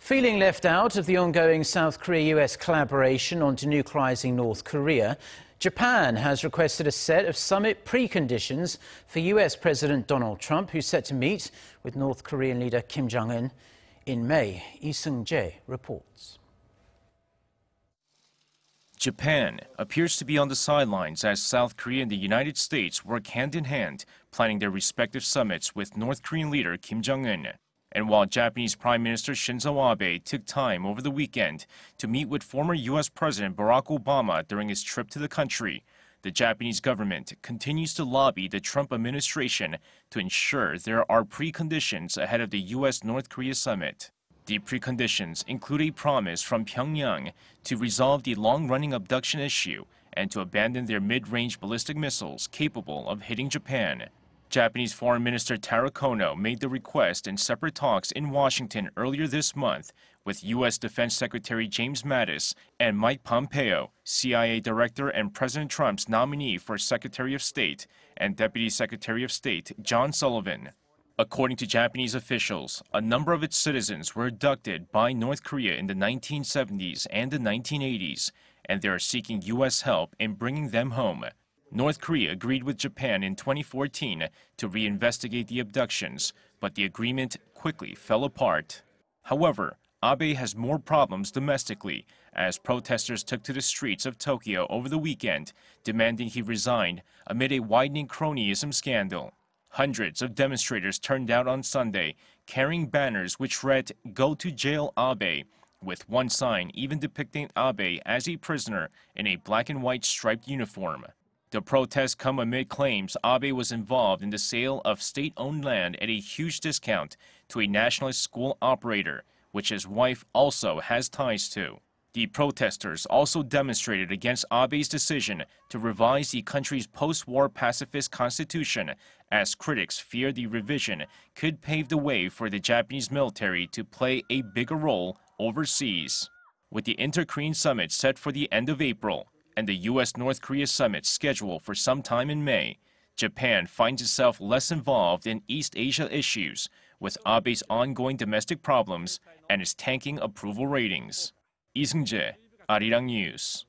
Feeling left out of the ongoing South Korea-US collaboration on denuclearizing North Korea, Japan has requested a set of summit preconditions for US President Donald Trump, who's set to meet with North Korean leader Kim Jong-un in May. Lee Seung-jae reports. Japan appears to be on the sidelines as South Korea and the United States work hand-in-hand, planning their respective summits with North Korean leader Kim Jong-un. And while Japanese Prime Minister Shinzo Abe took time over the weekend to meet with former U.S. President Barack Obama during his trip to the country, the Japanese government continues to lobby the Trump administration to ensure there are preconditions ahead of the U.S.-North Korea summit. The preconditions include a promise from Pyongyang to resolve the long-running abduction issue and to abandon their mid-range ballistic missiles capable of hitting Japan. Japanese Foreign Minister Taro Kono made the request in separate talks in Washington earlier this month with U.S. Defense Secretary James Mattis and Mike Pompeo, CIA Director and President Trump's nominee for Secretary of State, and Deputy Secretary of State John Sullivan. According to Japanese officials, a number of its citizens were abducted by North Korea in the 1970s and the 1980s, and they are seeking U.S. help in bringing them home. North Korea agreed with Japan in 2014 to reinvestigate the abductions, but the agreement quickly fell apart. However, Abe has more problems domestically, as protesters took to the streets of Tokyo over the weekend, demanding he resign amid a widening cronyism scandal. Hundreds of demonstrators turned out on Sunday, carrying banners which read, "Go to jail, Abe," with one sign even depicting Abe as a prisoner in a black and white striped uniform. The protests come amid claims Abe was involved in the sale of state-owned land at a huge discount to a nationalist school operator, which his wife also has ties to. The protesters also demonstrated against Abe's decision to revise the country's post-war pacifist constitution, as critics fear the revision could pave the way for the Japanese military to play a bigger role overseas. With the Inter-Korean summit set for the end of April, and the U.S.-North Korea summit scheduled for some time in May, Japan finds itself less involved in East Asia issues, with Abe's ongoing domestic problems and his tanking approval ratings. Lee Seung-jae, Arirang News.